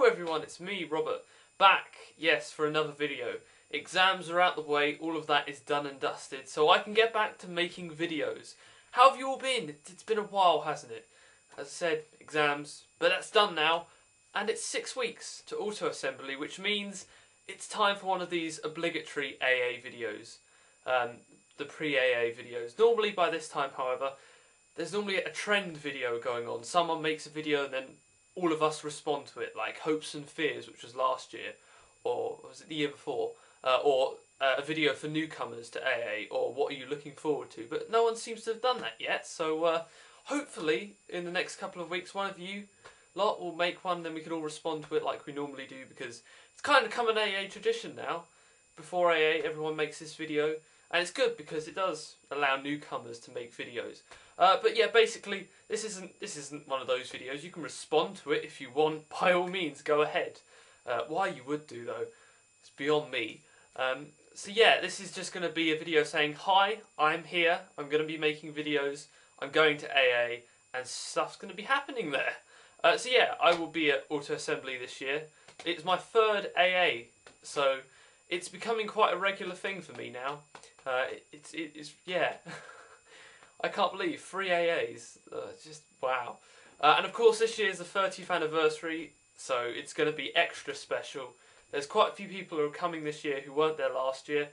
Hello everyone, it's me, Robert, back, yes, for another video. Exams are out the way, all of that is done and dusted, so I can get back to making videos. How have you all been? It's been a while, hasn't it? As I said, exams, but that's done now, and it's 6 weeks to auto-assembly, which means it's time for one of these obligatory AA videos, the pre-AA videos. Normally by this time, however, there's normally a trend video going on. Someone makes a video and then all of us respond to it, like Hopes and Fears, which was last year, or was it the year before, or a video for newcomers to AA, or what are you looking forward to? But no one seems to have done that yet, so hopefully in the next couple of weeks one of you lot will make one, then we can all respond to it like we normally do, because it's kind of come an AA tradition now. Before AA, everyone makes this video, and it's good because it does allow newcomers to make videos. But yeah, basically, this isn't one of those videos. You can respond to it if you want. By all means, go ahead. Why you would do though, it's beyond me. So yeah, this is just going to be a video saying, hi, I'm here. I'm going to be making videos. I'm going to AA, and stuff's going to be happening there. So yeah, I will be at Auto Assembly this year. It's my third AA, so it's becoming quite a regular thing for me now. It's yeah. I can't believe 3 AAs. Just wow. And of course, this year is the 30th anniversary, so it's going to be extra special. There's quite a few people who are coming this year who weren't there last year.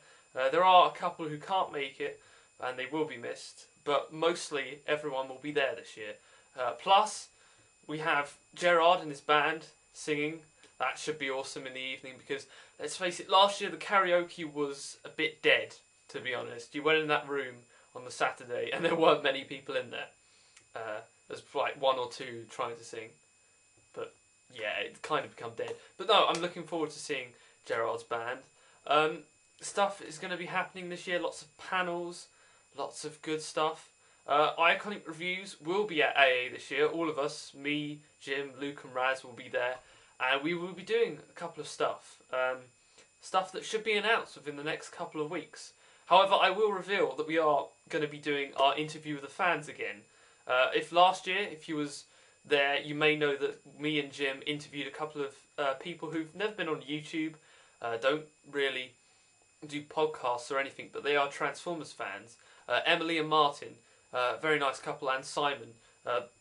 There are a couple who can't make it, and they will be missed. But mostly everyone will be there this year. Plus, we have Gerard and his band singing. That should be awesome in the evening because, let's face it, last year the karaoke was a bit dead, to be honest. You went in that room on the Saturday and there weren't many people in there. There's like 1 or 2 trying to sing. But yeah, it's kind of become dead. But no, I'm looking forward to seeing Gerard's band. Stuff is going to be happening this year. Lots of panels, lots of good stuff. Iconic Reviews will be at AA this year. All of us, me, Jim, Luke and Raz will be there. And we will be doing a couple of stuff. Stuff that should be announced within the next couple of weeks. However, I will reveal that we are going to be doing our interview with the fans again. If last year, if you was there, you may know that me and Jim interviewed a couple of people who've never been on YouTube, don't really do podcasts or anything, but they are Transformers fans. Emily and Martin, very nice couple, and Simon,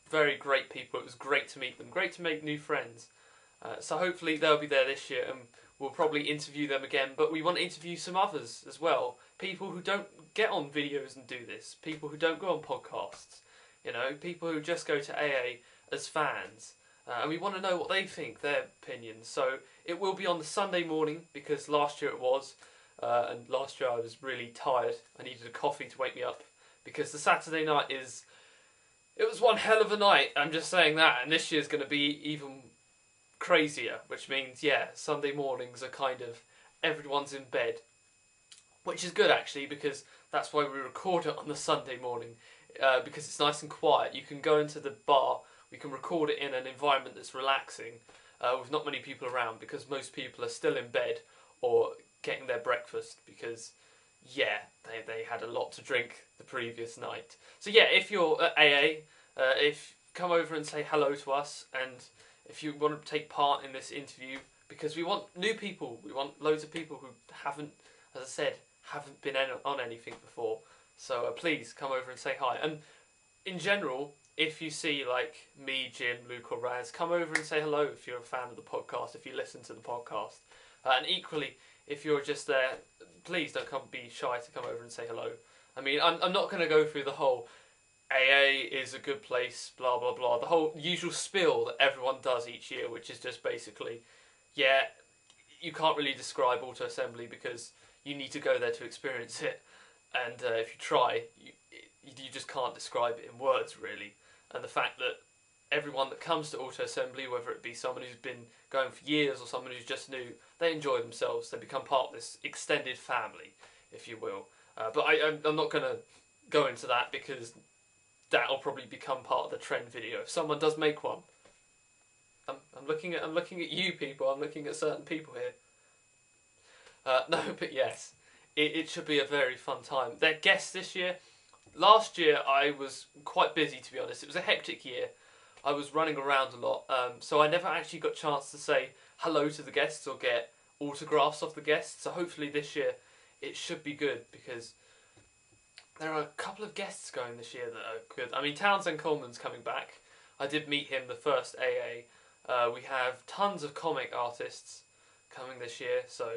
very great people. It was great to meet them, great to make new friends. So hopefully they'll be there this year and we'll probably interview them again, but we want to interview some others as well. People who don't get on videos and do this, people who don't go on podcasts, you know, people who just go to AA as fans. And we want to know what they think, their opinions. So it will be on the Sunday morning because last year it was, and last year I was really tired. I needed a coffee to wake me up because the Saturday night it was one hell of a night, I'm just saying that, and this year's going to be even crazier, which means, yeah, Sunday mornings are kind of, everyone's in bed, which is good actually, because that's why we record it on the Sunday morning, because it's nice and quiet. You can go into the bar, we can record it in an environment that's relaxing, with not many people around, because most people are still in bed or getting their breakfast, because yeah, they had a lot to drink the previous night. So yeah, if you're at AA, come over and say hello to us, and if you want to take part in this interview, because we want new people, we want loads of people who haven't, as I said, haven't been on anything before. So please come over and say hi. And in general, if you see like me, Jim, Luke or Raz, come over and say hello if you're a fan of the podcast, if you listen to the podcast. And equally, if you're just there, please don't be shy to come over and say hello. I mean, I'm not going to go through the whole AA is a good place, blah blah blah, the whole usual spiel that everyone does each year, which is just basically, yeah, you can't really describe Auto Assembly because you need to go there to experience it, and if you try, you just can't describe it in words really. And the fact that everyone that comes to Auto Assembly, whether it be someone who's been going for years or someone who's just new, they enjoy themselves, they become part of this extended family, if you will. But I'm not going to go into that because that'll probably become part of the trend video. If someone does make one, I'm looking at you people. I'm looking at certain people here. No, but yes, it should be a very fun time. Their guests this year. Last year I was quite busy, to be honest. It was a hectic year. I was running around a lot, so I never actually got a chance to say hello to the guests or get autographs off the guests. So hopefully this year it should be good, because there are a couple of guests going this year that are good. I mean, Townsend Coleman's coming back. I did meet him the first AA. We have tons of comic artists coming this year, so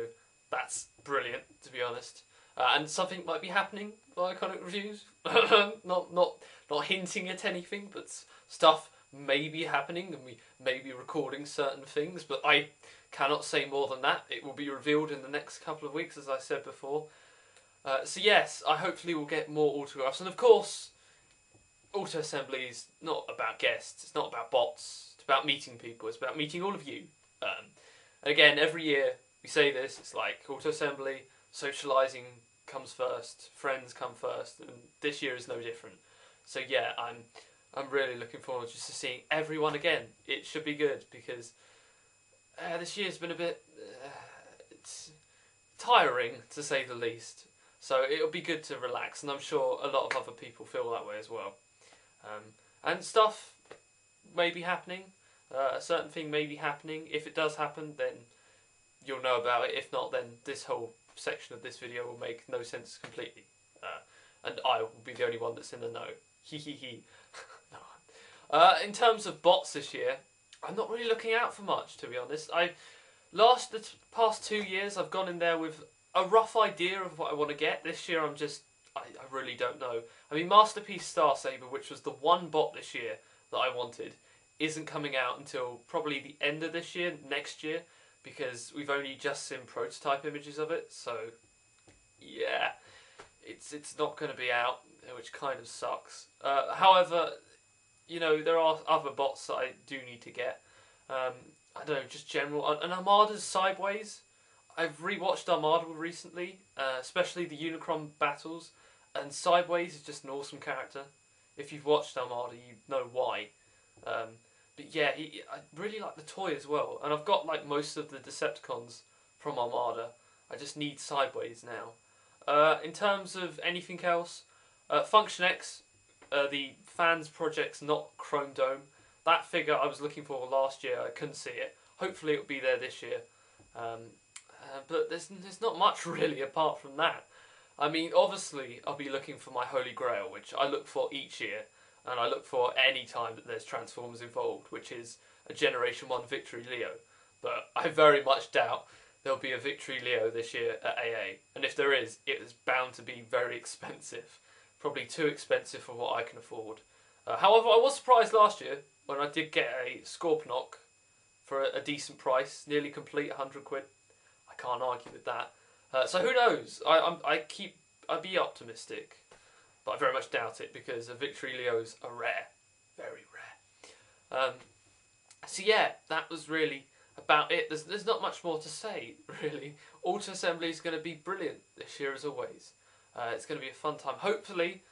that's brilliant, to be honest. And something might be happening for Iconic Reviews. not hinting at anything, but stuff may be happening, and we may be recording certain things, but I cannot say more than that. It will be revealed in the next couple of weeks, as I said before. So yes, I hopefully will get more autographs. And of course, Auto Assembly is not about guests, it's not about bots, it's about meeting people, it's about meeting all of you. And again, every year we say this, it's like Auto Assembly, socialising comes first, friends come first, and this year is no different. So yeah, I'm really looking forward just to seeing everyone again. It should be good, because this year's been a bit it's tiring, to say the least. So it'll be good to relax, and I'm sure a lot of other people feel that way as well. And stuff may be happening, a certain thing may be happening. If it does happen, then you'll know about it. If not, then this whole section of this video will make no sense completely. And I will be the only one that's in the know. Hee hee hee. In terms of bots this year, I'm not really looking out for much, to be honest. The past 2 years, I've gone in there with a rough idea of what I want to get. This year, I really don't know. I mean, Masterpiece Star Saber, which was the one bot this year that I wanted, isn't coming out until probably the end of this year, next year, because we've only just seen prototype images of it. So, yeah, it's not going to be out, which kind of sucks. However, you know, there are other bots that I do need to get. I don't know, just general. And Armada's Sideways. I've rewatched Armada recently, especially the Unicron battles, and Sideways is just an awesome character. If you've watched Armada, you know why. But yeah, I really like the toy as well, and I've got like most of the Decepticons from Armada. I just need Sideways now. In terms of anything else, Function X, the fans project's not Chrome Dome. That figure I was looking for last year, I couldn't see it. Hopefully it'll be there this year. But there's not much really apart from that. I mean, obviously I'll be looking for my Holy Grail, which I look for each year, and I look for any time that there's Transformers involved, which is a Generation 1 Victory Leo. But I very much doubt there'll be a Victory Leo this year at AA, and if there is, it is bound to be very expensive. Probably too expensive for what I can afford. However, I was surprised last year when I did get a Scorponok for a decent price, nearly complete, 100 quid. I can't argue with that. So who knows? I'd be optimistic, but I very much doubt it, because the Victory Leos are rare, very rare. So yeah, that was really about it. There's not much more to say, really. Auto Assembly is going to be brilliant this year as always. It's going to be a fun time. Hopefully,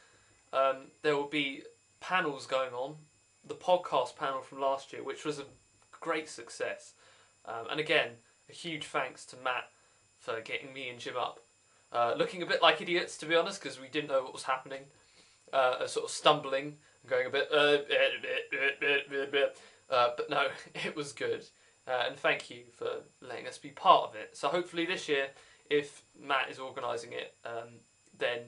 there will be panels going on. The podcast panel from last year, which was a great success. And again, a huge thanks to Matt for getting me and Jim up. Looking a bit like idiots, to be honest, because we didn't know what was happening. Sort of stumbling, going a bit... but no, it was good. And thank you for letting us be part of it. So hopefully this year, if Matt is organising it, then,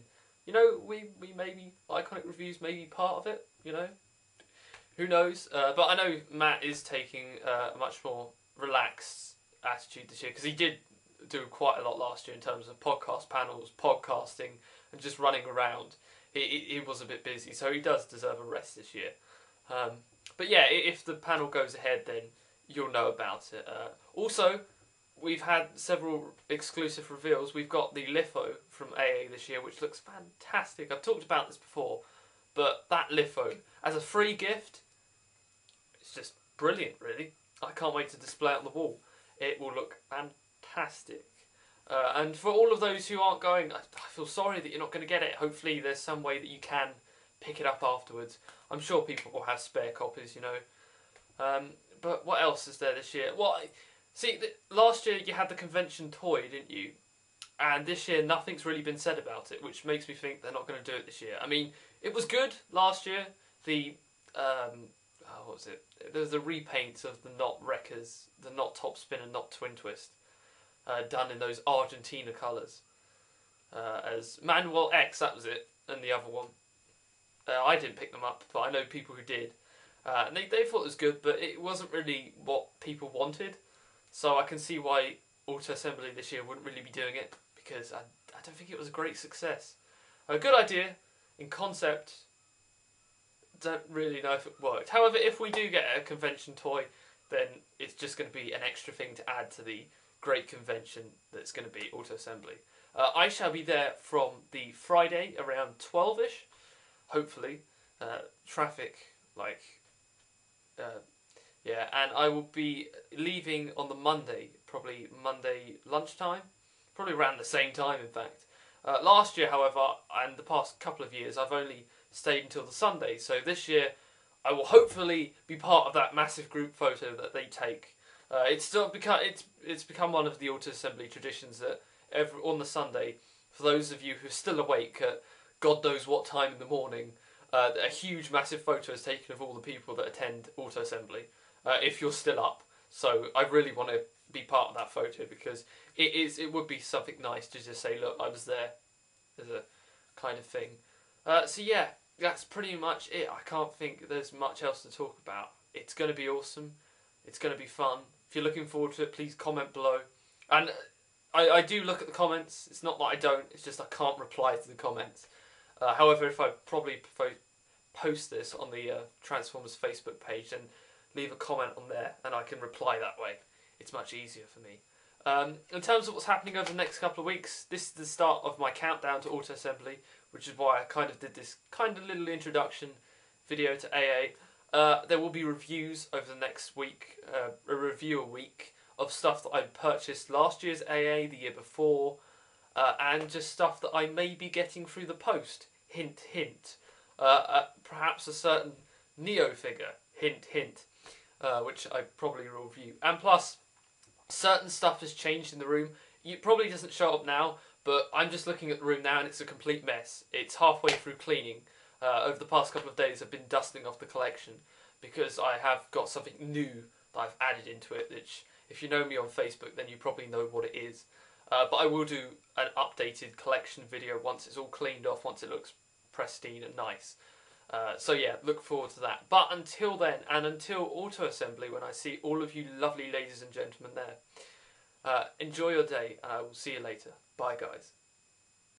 you know, we maybe, Iconic Reviews may be part of it, you know. Who knows? But I know Matt is taking a much more relaxed attitude this year, because he did do quite a lot last year in terms of podcast panels, podcasting, and just running around. He was a bit busy, so he does deserve a rest this year. But yeah, if the panel goes ahead, then you'll know about it. Also, we've had several exclusive reveals. We've got the litho from AA this year, which looks fantastic. I've talked about this before, but that litho, as a free gift, it's just brilliant, really. I can't wait to display it on the wall. It will look fantastic. And for all of those who aren't going, I feel sorry that you're not going to get it. Hopefully there's some way that you can pick it up afterwards. I'm sure people will have spare copies, you know. But what else is there this year? Well, see, last year you had the convention toy, didn't you? And this year nothing's really been said about it, which makes me think they're not going to do it this year. I mean, it was good last year. The what was it? There was the repaints of the Knot Wreckers, the Knot Top Spin and Knot Twin Twist, done in those Argentina colours. As Manuel X, that was it, and the other one. I didn't pick them up, but I know people who did. And they thought it was good, but it wasn't really what people wanted. So I can see why Auto Assembly this year wouldn't really be doing it, because I don't think it was a great success. A good idea, in concept, don't really know if it worked. However, if we do get a convention toy, then it's just going to be an extra thing to add to the great convention that's going to be Auto Assembly. I shall be there from the Friday around 12ish, hopefully. Traffic, yeah, and I will be leaving on the Monday, probably Monday lunchtime, probably around the same time in fact. Last year, however, and the past couple of years, I've only stayed until the Sunday, so this year I will hopefully be part of that massive group photo that they take. It's become one of the Auto Assembly traditions that on the Sunday, for those of you who are still awake at God knows what time in the morning, a huge massive photo is taken of all the people that attend Auto Assembly, if you're still up. So I really want to be part of that photo, because it would be something nice to just say, look, I was there, as a kind of thing. So yeah, that's pretty much it. I can't think there's much else to talk about. It's going to be awesome. It's going to be fun. If you're looking forward to it, please comment below. And I do look at the comments. It's not that I don't, it's just I can't reply to the comments. However, if I probably post this on the Transformers Facebook page, then leave a comment on there and I can reply that way. It's much easier for me. In terms of what's happening over the next couple of weeks, this is the start of my countdown to Auto Assembly, which is why I kind of did this kind of little introduction video to AA. There will be reviews over the next week, a review a week of stuff that I purchased last year's AA, the year before, and just stuff that I may be getting through the post. Hint, hint. Perhaps a certain Neo figure. Hint, hint. Which I probably will review. And plus, certain stuff has changed in the room. It probably doesn't show up now, but I'm just looking at the room now and it's a complete mess. It's halfway through cleaning. Over the past couple of days I've been dusting off the collection, because I have got something new that I've added into it, which, if you know me on Facebook, then you probably know what it is. But I will do an updated collection video once it's all cleaned off, once it looks pristine and nice. So yeah, look forward to that. But until then, and until Auto Assembly, when I see all of you lovely ladies and gentlemen there, enjoy your day, and I will see you later. Bye guys.